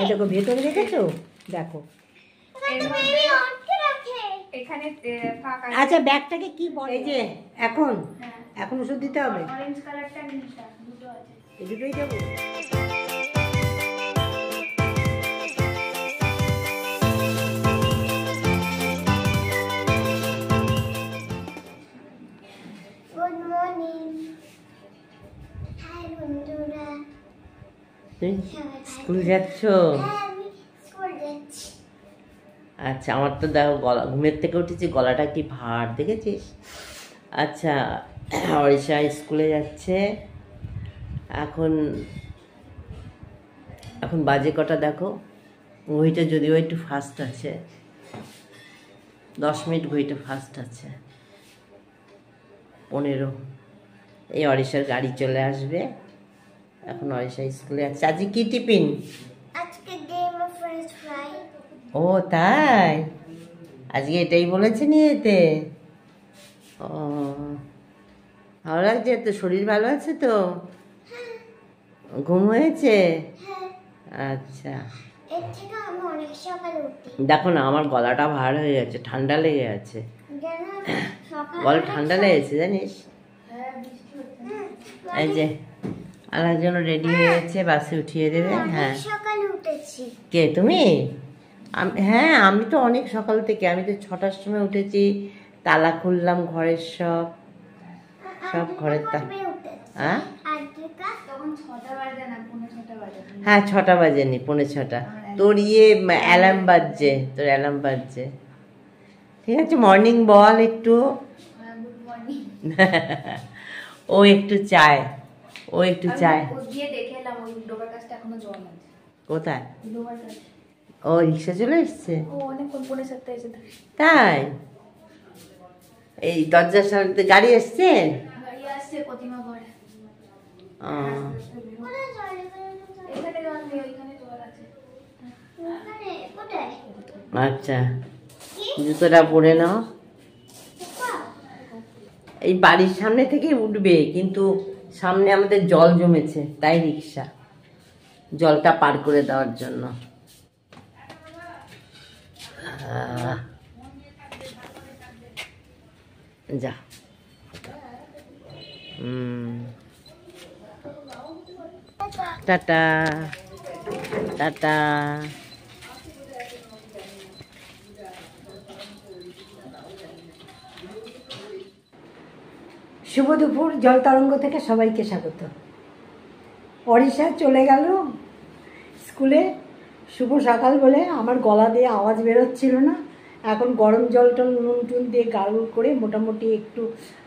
এই দেখো ভেতরে দেখেছো, দেখো আচ্ছা ব্যাগটাকে কি বলে? এই যে এখন এখন ওষুধ দিতে হবে, অরেঞ্জ কালারটা নীলটা দুটো আছে, এই দুটোই দেবো। Good morning. হাই বন্ধুরা, তুমি স্কুল যাচ্ছ? আমি স্কুল যাচ্ছি। আচ্ছা, আমার তো দেখো গলা, ঘুমের থেকে উঠেছি গলাটা কি ভার দেখেছিস? আচ্ছা, অরিশা স্কুলে যাচ্ছে। এখন এখন বাজে কটা দেখো, ঘড়িটা যদিও একটু ফাস্ট আছে, 10 মিনিট ঘড়িটা ফাস্ট আছে, 15। এই অরিশার গাড়ি চলে আসবে। এখন অরিশা স্কুলে যাচ্ছে। আজকে কি টিফিন? আজকে গেম অফ ফ্রেঞ্চ ফ্রাই। ও তাই, আজকে এটাই বলেছে নিয়ে যেতে। ও ভালো লাগছে তো, শরীর ভালো আছে তো, ঘুম হয়েছে? আচ্ছা, এর থেকে আমি অনেক সকালে উঠি। দেখো না আমার গলাটা ভার হয়ে যাচ্ছে, ঠান্ডা লেগে আছে, জানো সকালে গলা ঠান্ডা লেগেছে জানিস। এই যে আলার জন্য রেডি হয়ে গেছে, বাসে উঠিয়ে দেবে। হ্যাঁ সকালে উঠেছি। কে তুমি? হ্যাঁ আমি তো অনেক সকাল থেকে, আমি তো 6টার সময় উঠেছি, তালা খুললাম ঘরের, সব ঘরের হ্যাঁ হ্যাঁ 6টা বাজেনি, 5:45। তোর অ্যালার্ম বাজছে, তোর অ্যালার্ম বাজছে। ঠিক আছে, মর্নিং বল একটু। ও একটু চায়, ও একটু চায়। কোথায়? ও রিক্সা চলে এসছে তাই? এই দরজার সামনে গাড়ি এসছে। আচ্ছা, জুতোটা পরে নাও। এই বাড়ির সামনে থেকে উঠবে, কিন্তু সামনে আমাদের জল জমেছে, তাই রিক্সা জলটা পার করে দেওয়ার জন্য। যা টাটা টাটা। শুভ দুপুর, জল তরঙ্গ থেকে সবাইকে স্বাগত। অরিশা চলে গেল স্কুলে, শুভ সকাল বলে আমার গলা দিয়ে আওয়াজ বেরোচ্ছিল না। এখন গরম জলটা নুন টুন দিয়ে গার্গল করে মোটামুটি একটু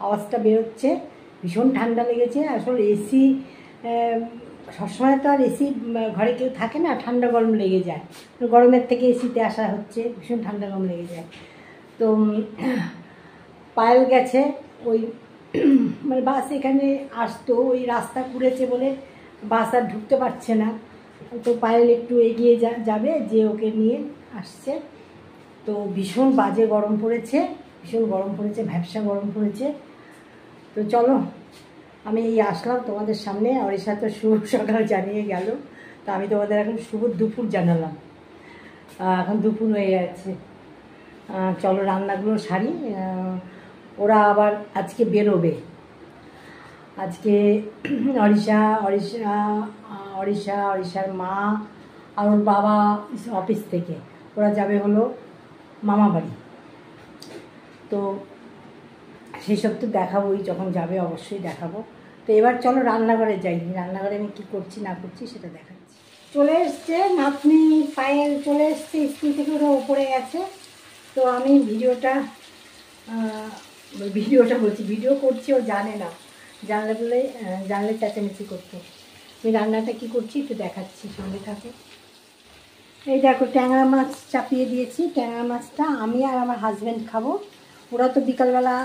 আওয়াজটা বেরোচ্ছে। ভীষণ ঠান্ডা লেগেছে। আসলে এসি সবসময় তো আর এসি ঘরে কেউ থাকে না, ঠান্ডা গরম লেগে যায়, গরমের থেকে এসিতে আসা হচ্ছে, ভীষণ ঠান্ডা গরম লেগে যায়। তো পায়েল গেছে, ওই মানে বাস এখানে আসতো, ওই রাস্তা খুঁড়েছে বলে বাস আর ঢুকতে পারছে না। তো পায়েল একটু এগিয়ে যাবে, যে ওকে নিয়ে আসছে। তো ভীষণ বাজে গরম পড়েছে, ভীষণ গরম পড়েছে, ভ্যাপসা গরম পড়েছে। তো চলো আমি এই আসলাম তোমাদের সামনে। অরিশা তো শুভ সকাল জানিয়ে গেল, তো আমি তোমাদের এখন শুভ দুপুর জানালাম। এখন দুপুর হয়ে যাচ্ছে। চলো রান্নাগুলো সারি। ওরা আবার আজকে বেরোবে। আজকে অরিশার মা আর ওর বাবা অফিস থেকে ওরা যাবে হলো মামা বাড়ি। তো সেসব তো দেখাবোই, যখন যাবে অবশ্যই দেখাবো। তো এবার চলো রান্নাঘরে যাই, রান্নাঘরে আমি কী করছি না করছি সেটা দেখাচ্ছি। চলে এসছে নাতনি পায়েল, চলে এসছে স্কুল থেকে, ওরা ওপরে গেছে। তো আমি ভিডিওটা বলছি, ভিডিও করছি, ও জানে না, জানলে চেঁচামেচি করতো। আমি রান্নাটা কি করছি একটু দেখাচ্ছি, সঙ্গে থাকো। এই দেখো ট্যাংরা মাছ চাপিয়ে দিয়েছি। ট্যাংরা মাছটা আমি আর আমার হাজব্যান্ড খাবো। ওরা তো বিকালবেলা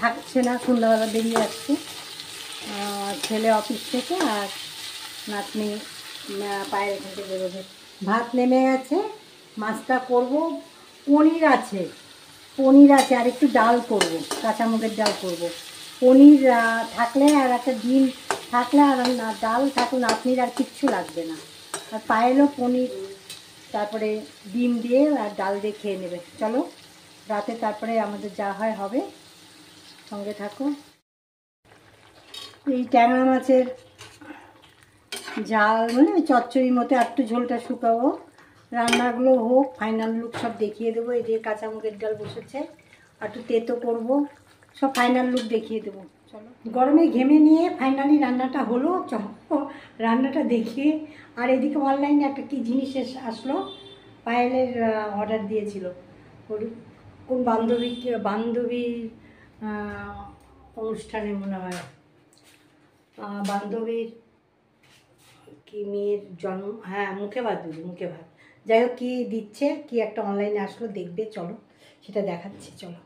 থাকছে না, সন্ধ্যাবেলা বেরিয়ে যাচ্ছে ছেলে অফিস থেকে, আর নাতনি পায়ের এখান থেকে বেরোবে। ভাত নেমে গেছে, মাছটা করব, পনির আছে আর একটু ডাল করব, কাঁচামরিচের ডাল করব। পনির থাকলে আর একটা ডিম থাকলে আর ডাল থাকলে নাতনির আর কিচ্ছু লাগবে না। আর পায়েলও পনির তারপরে ডিম দিয়ে আর ডাল দিয়ে খেয়ে নেবে। চলো রাতে তারপরে আমাদের যা হয় হবে, সঙ্গে থাকো। এই ট্যাংরা মাছের ঝাল মানে ওই চচ্চড়ির মতো একটু ঝোলটা শুকাবো, রান্নাগুলো হোক, ফাইনাল লুক সব দেখিয়ে দেবো। এই যে কাঁচা মুগের ডাল বসেছে, একটু তেতো করবো, সব ফাইনাল লুক দেখিয়ে দেবো। চলো গরমে ঘেমে নিয়ে ফাইনালি রান্নাটা হলো, চলো রান্নাটা দেখিয়ে। আর এদিকে অনলাইনে একটা কি জিনিস আসলো, পায়েলের অর্ডার দিয়েছিল, কোন বান্ধবীর অনুষ্ঠানে মনে হয়, বান্ধবীর কি মেয়ের জন্ম, হ্যাঁ মুখে ভাত দিদি, মুখে ভাত, যাই হোক কী দিচ্ছে, কি একটা অনলাইনে আসলো, দেখবে চলো সেটা দেখাচ্ছি। চলো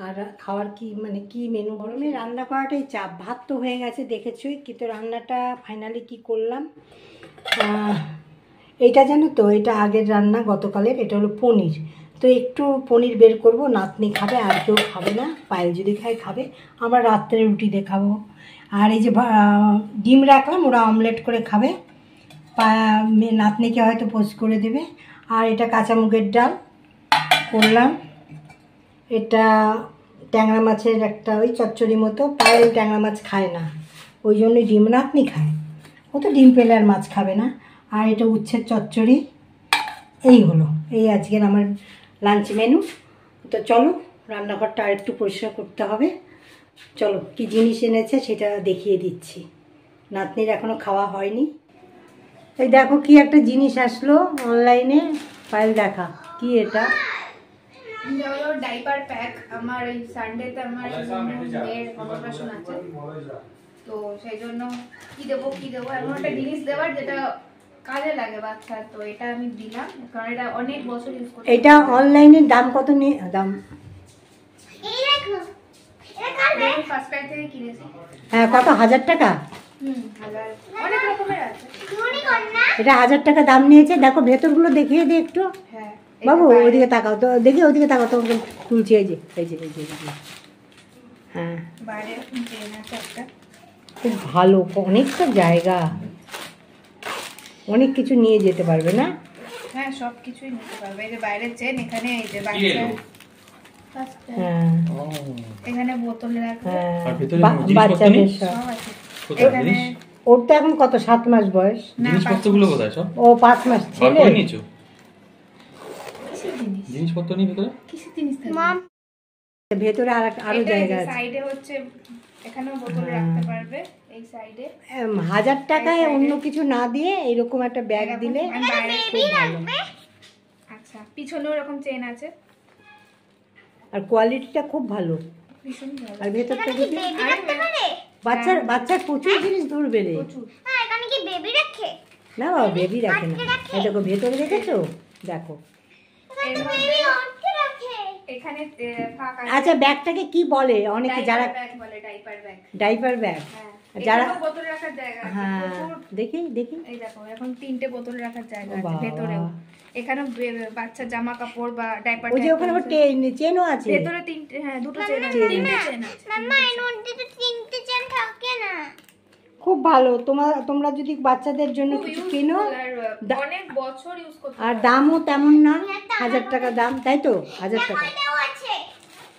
আর খাওয়ার কি মানে কি মেনু, গরমে রান্না করাটাই চাপ। ভাত তো হয়ে গেছে দেখেছই, কিন্তু রান্নাটা ফাইনালি কি করলাম, এইটা জানো তো, এটা আগের রান্না গতকালের, এটা হলো পনির। তো একটু পনির বের করব, নাতনি খাবে, আর কেউ খাবে না, পায়েল যদি খায় খাবে, আমরা রাত্রে রুটি দিয়ে খাবো। আর এই যে ডিম রাখলাম, ওরা অমলেট করে খাবে, নাতনিকে হয়তো পোস্ট করে দেবে। আর এটা কাঁচা মুগের ডাল করলাম, এটা ট্যাংরা মাছের একটা ওই চচ্চড়ি মতো, পায়েল ট্যাংরা মাছ খায় না, ওই জন্যই ডিম, নাতনি খায়, ও তো ডিম পেলে আর মাছ খাবে না। আর এটা উচ্ছের চচ্চড়ি, এই হলো এই আজকের আমার লাঞ্চ মেনু। তো চলো রান্নাঘরটা আর একটু পরিষ্কার করতে হবে, চলো কি জিনিস এনেছে সেটা দেখিয়ে দিচ্ছি। নাতনির এখনও খাওয়া হয়নি। এই দেখো কি একটা জিনিস আসলো অনলাইনে, ফাইল দেখা কি এটা, হলো ডাইপার প্যাক। আমার এই সানডেতে আমার মেয়ের অন্নপ্রাশন আছে, তো সেই জন্য কি দেবো এমন একটা জিনিস দেওয়ার যেটা কাজে লাগে বাচ্চার, তো এটা আমি দিলাম, কারণ এটা অনেক বছর ইউজ করতে। এটা অনলাইনের দাম কত নিয়ে দাম, এই দেখো এটা কাটবে আমি ফার্স্ট ক্রাই থেকে কিনেছি। হ্যাঁ কত, 1000 টাকা? হাজার অনেক রকমের আছে। ইউনিকর্ন না এটা 1000 টাকা দাম নিয়েছে। দেখো ভেতরগুলো দেখিয়ে দিই একটু, হ্যাঁ বাবু ওইদিকে তাকাও তো, দেখি ওইদিকে তাকাও তো, তুলছি, এই যে এই যে এই যে এই যে। হ্যাঁ বাইরে চেন আছে একটা, খুব ভালো, অনেকটা জায়গা, অনেক কিছু নিয়ে যেতে পারবে না? হ্যাঁ সব কিছুই নিতে পারবে। এই যে বাইরের চেন, এখানে এই যে বাচ্চা, হ্যাঁ এখানে বোতল রাখবে, হ্যাঁ আর ভেতরে বাচ্চাদের সব। সব আছে কোথায় এখানে। জিনিস? ওর তো এখন কত, 7 মাস বয়স? না জিনিসপত্রগুলো কোথায় সব? ও 5 মাস বার ছেলে। করে নিয়েছো? কিসের জিনিস, জিনিসপত্র নেই ভেতরে? কিসের জিনিস থাকবে? মম ভেতরে আরো জায়গা আছে। সাইডে হচ্ছে, এখানেও বোতল রাখতে পারবে, এই সাইডে 1000 টাকায় অন্য কিছু না দিয়ে এরকম একটা ব্যাগ দিলে বেবি রাখবে আচ্ছা। পিছনেও এরকম চেন আছে, আর কোয়ালিটিটা খুব ভালো। ভীষণ ভালো। আর ভেতরটা দেখি, বেবি রাখতে পারে বাচ্চার প্রচুর জিনিস ধরবে রে। প্রচুর। হ্যাঁ এখানে কি বেবি রাখে না বাবা বেবি রাখে না, এই দেখো ভেতরে দেখেছো, দেখো। এর বেবি মধ্যে অর্থে রাখে এখানে ফাঁকা আচ্ছা ব্যাগটাকে কি বলে, অনেকে যারা ব্যাগ বলে, ডাইপার ব্যাগ। ডাইপার ব্যাগ, হ্যাঁ যারা, এখানেও বোতল রাখার জায়গা আছে হ্যাঁ প্রচুর। দেখি দেখি, এই দেখো এখন 3টে বোতল রাখার জায়গা ও আছে বাবা। ভেতরেও। এখানেও বাচ্চার জামা কাপড় বা ডাইপার, ওই যে ওখানে আবার চেনও আছে। ভেতরে 3টে, হ্যাঁ 2টো চেন আছে, 3টে চেন আছে। মাম্মা এর মধ্যে তো 3টে চেন থাকে না খুব ভালো। তোমরা যদি বাচ্চাদের জন্য খুব কিছু useful কেনো, আর অনেক বছর ইউজ করতে আর পারবে। দামও তেমন না, 1000 টাকা দাম, তাই তো? 1000 টাকা। এটাও আছে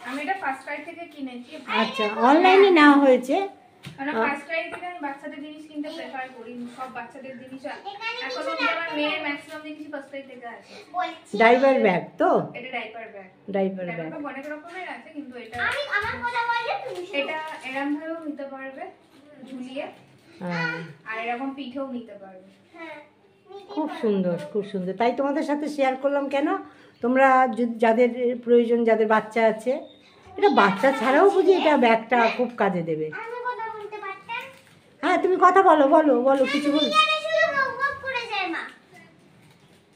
আমি এটা ফার্স্ট ক্রাই থেকে কিনেছি, আচ্ছা অনলাইনে নেওয়া হয়েছে। কারণ ফার্স্ট ক্রাই থেকে আমি বাচ্চাদের জিনিস কিনতে প্রেফার করি, সব বাচ্চাদের জিনিস এখন অবধি আমার মেয়ের ম্যাক্সিমাম জিনিস ফার্স্ট ক্রাই থেকে আছে। বলছি ডাইপার ব্যাগ তো, এটা diaper bag. Diaper diaper bag. Bag অনেক রকমের আছে, কিন্তু এটা আমার কথা বললে তুমি এটা এরম ভাবেও নিতে পারবে ঝুলিয়ে, হ্যাঁ আর এরকম পিঠেও নিতে পারবে। হ্যাঁ খুব সুন্দর, খুব সুন্দর। তাই তোমাদের সাথে শেয়ার করলাম। কেন, তোমরা যাদের প্রয়োজন, যাদের বাচ্চা আছে, এটা বাচ্চা ছাড়াও বুঝি এটা ব্যাগটা খুব কাজে দেবে। আমি কথা বলতে পারতাম হ্যাঁ তুমি কথা বলো, বলো বলো, কিছু বল। আরে শুধু বক করে যায় মা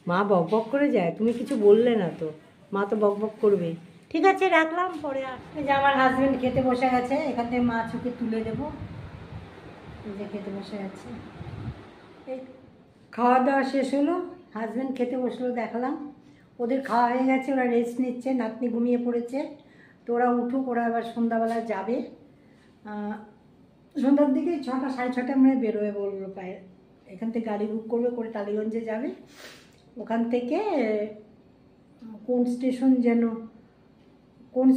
মা বক বক করে যায়, তুমি কিছু বললে না তো, মা তো বক বক করবে। ঠিক আছে রাখলাম, পরে এই যে আমার হাজবেন্ড খেতে বসে গেছে, এখান থেকে মাছ ওকে তুলে দেবো। এই যে খেতে বসে গেছে, এই খাওয়া দাওয়া শেষ হলো, হাজবেন্ড খেতে বসলো, দেখলাম ওদের খাওয়া হয়ে গেছে, ওরা রেস্ট নিচ্ছে, নাতনি ঘুমিয়ে পড়েছে। তো ওরা উঠুক, ওরা আবার সন্ধ্যাবেলা যাবে, সন্ধ্যার দিকে 6টা 6:30 মানে বেরোবে বললো, প্রায় এখান থেকে গাড়ি বুক করবে, করে টালিগঞ্জে যাবে। ওখান থেকে কোন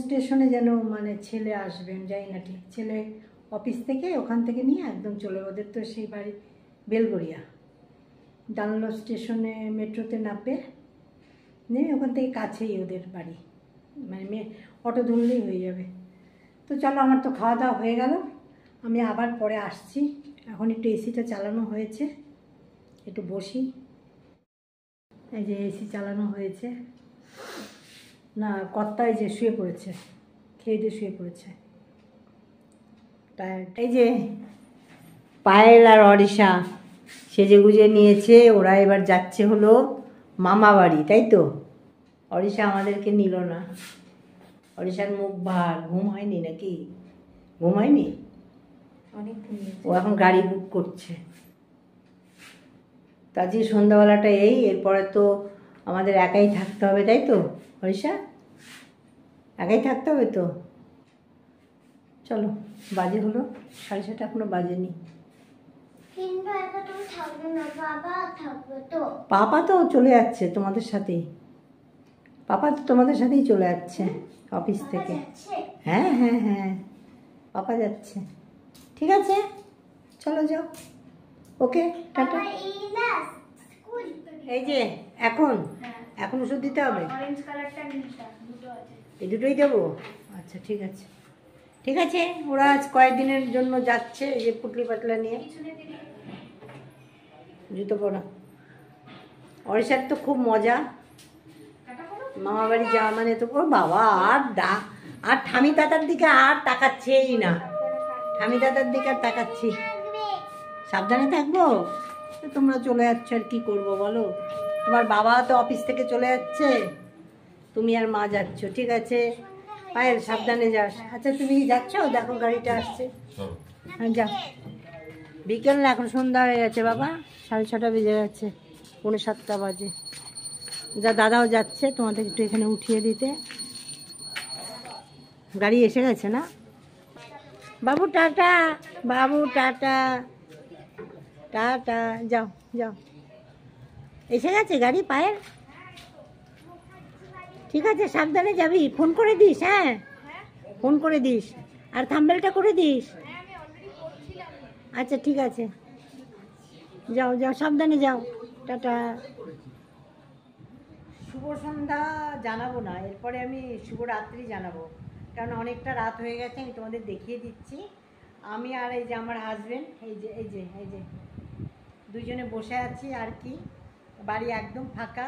স্টেশনে যেন মানে ছেলে আসবে, আমি জানি না ঠিক। ছেলে অফিস থেকে ওখান থেকে নিয়ে একদম চলে, ওদের তো সেই বাড়ি বেলগড়িয়া। ডানলপ স্টেশনে মেট্রোতে নামবে, নেমে ওখান থেকে কাছেই ওদের বাড়ি, মানে অটো ধরলেই হয়ে যাবে। তো চলো, আমার তো খাওয়া দাওয়া হয়ে গেল, আমি আবার পরে আসছি। এখন একটু এসিটা চালানো হয়েছে, একটু বসি। এই যে এসি চালানো হয়েছে না, কর্তায় যে শুয়ে পড়েছে, খেয়ে দিয়ে শুয়ে পড়েছে, টায়ার্ড। এই যে পায়েল আর অরিশা সেজে গুজে নিয়েছে, ওরা এবার যাচ্ছে হলো মামা বাড়ি, তাই তো? অরিশা আমাদেরকে নিল না, অরিশার মুখ ভার, ঘুম হয়নি নাকি? ঘুম হয়নি, ও এখন গাড়ি বুক করছে। তা আজকে সন্ধ্যাবেলাটা এই, এরপরে তো আমাদের একাই থাকতে হবে, তাই তো অরিশা? একাই থাকতে হবে তো। চলো, বাজে হলো 7:30, এখনো বাজেনি। কিন্তু এখন তুমি থাকবে না, বাবা থাকবে তো। পাপা তো চলে যাচ্ছে তোমাদের সাথেই, পাপা তো তোমাদের সাথেই চলে যাচ্ছে অফিস থেকে। হ্যাঁ হ্যাঁ হ্যাঁ, পাপা যাচ্ছে। ঠিক আছে, চলো যাও, ওকে টাটা। এই যে এখন এখন ওষুধ দিতে হবে, অরেঞ্জ কালারটা নিচটা দুটো আছে। এই দুটোই দেবো? আচ্ছা ঠিক আছে, ঠিক আছে। ওরা আজ কয়েকদিনের জন্য যাচ্ছে, এই যে পুটলি পাতলা নিয়ে। জুতো পরা অরিশার তো খুব মজা, মামা বাড়ি যাওয়া মানে তো। ও বাবা, আর ঠামি দাদার দিকে আর তাকাচ্ছেই না, ঠামি দাদার দিকে আর তাকাচ্ছি। সাবধানে থাকবো। তোমরা চলে যাচ্ছ, আর কি করবো বলো? তোমার বাবা তো অফিস থেকে চলে যাচ্ছে, তুমি আর মা যাচ্ছ, ঠিক আছে? পায়েল সাবধানে যাস। আচ্ছা তুমি যাচ্ছ? দেখো গাড়িটা আসছে। হ্যাঁ যাও। বিকেল না, এখন সন্ধ্যা হয়ে গেছে বাবা, 6:30 বেজে গেছে, 6:45 বাজে। যা দাদাও যাচ্ছে তোমাদের একটু এখানে উঠিয়ে দিতে। গাড়ি এসে গেছে না? বাবু টাটা, বাবু টাটা, টাটা, যাও যাও। এসে গেছে গাড়ি পায়ের? ঠিক আছে, সাবধানে যাবি, ফোন করে দিস। হ্যাঁ ফোন করে দিস, আর থাম্বেলটা করে দিস। আচ্ছা ঠিক আছে, যাও যাও, সাবধানে যাও, টাটা। শুভ সন্ধ্যা জানাবো না, এরপরে আমি শুভরাত্রি জানাবো, কারণ অনেকটা রাত হয়ে গেছে। আমি তোমাদের দেখিয়ে দিচ্ছি, আমি আর এই যে আমার হাজবেন্ড, এই যে দুজনে বসে আছি। আর কি, বাড়ি একদম ফাঁকা,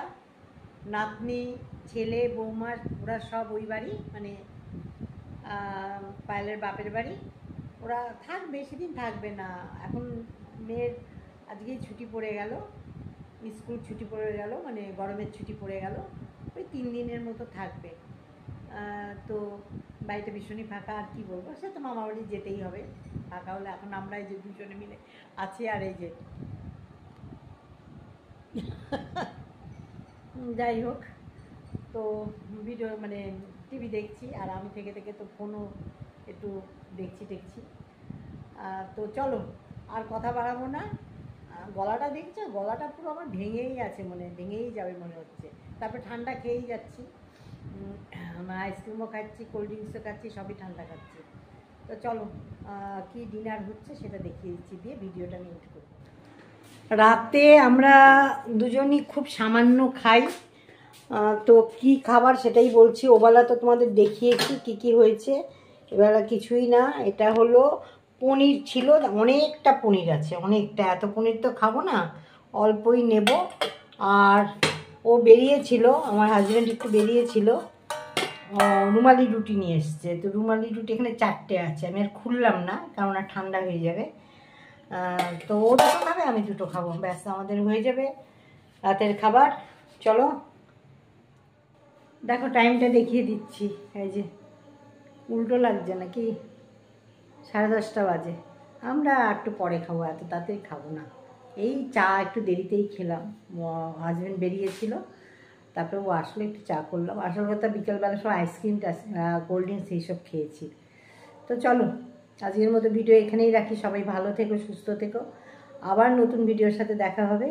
নাতনি, ছেলে, বৌমা ওরা সব ওই বাড়ি, মানে পায়েলের বাপের বাড়ি। ওরা থাকবে, সেদিন থাকবে না। এখন মেয়ের আজকেই ছুটি পড়ে গেল, স্কুল ছুটি পড়ে গেল, মানে গরমের ছুটি পড়ে গেল, ওই 3 দিনের মতো থাকবে। তো বাড়িটা ভীষণই ফাঁকা, আর কি বলবো, সে তো মামা বাড়ি যেতেই হবে। ফাঁকা হলে এখন আমরা এই যে দুজনে মিলে আছি, আর এই যে যাই হোক, তো ভিডিও মানে টিভি দেখছি, আর আমি থেকে থেকে তো ফোনও একটু দেখছি। তো চলো, আর কথা বাড়াবো না। গলাটা দেখছো, গলাটা পুরো আমার ভেঙেই আছে, ভেঙেই যাবে মনে হচ্ছে। তারপর ঠান্ডা খেয়েই যাচ্ছি, আইসক্রিমও খাচ্ছি, কোল্ড ড্রিঙ্কসও খাচ্ছি, সবই ঠান্ডা খাচ্ছি। তো চলো, কি ডিনার হচ্ছে সেটা দেখিয়ে দিচ্ছি, দিয়ে ভিডিওটা আমি এন্ড করব। রাতে আমরা দুজনই খুব সামান্য খাই, তো কি খাবার সেটাই বলছি। ওবেলা তো তোমাদের দেখিয়েছি কি কি হয়েছে, এবেলা কিছুই না। এটা হলো পনির ছিল, অনেকটা পনির আছে, অনেকটা। এত পনির তো খাবো না, অল্পই নেব। আর ও বেরিয়েছিল, আমার হাজব্যান্ড একটু বেরিয়েছিল, রুমালি রুটি নিয়ে এসছে। তো রুমালি রুটি এখানে 4টে আছে, আমি আর খুললাম না, কারণ আর ঠান্ডা হয়ে যাবে। তো ও 2টো খাবে, আমি 2টো খাবো, ব্যাস আমাদের হয়ে যাবে রাতের খাবার। চলো দেখো, টাইমটা দেখিয়ে দিচ্ছি, এই যে উল্টো লাগছে নাকি, 10:30 বাজে। আমরা একটু পরে খাবো, এত তাড়াতাড়ি খাবো না। এই চা একটু দেরিতেই খেলাম, হাজব্যান্ড বেরিয়েছিল, তারপরে ও আসলে একটু চা করলাম। আসল কথা বিকেলবেলা সব আইসক্রিম, কোল্ড ড্রিঙ্কস এইসব খেয়েছি। তো চলো, আজকের মতো ভিডিও এখানেই রাখি। সবাই ভালো থেকো, সুস্থ থেকো, আবার নতুন ভিডিওর সাথে দেখা হবে।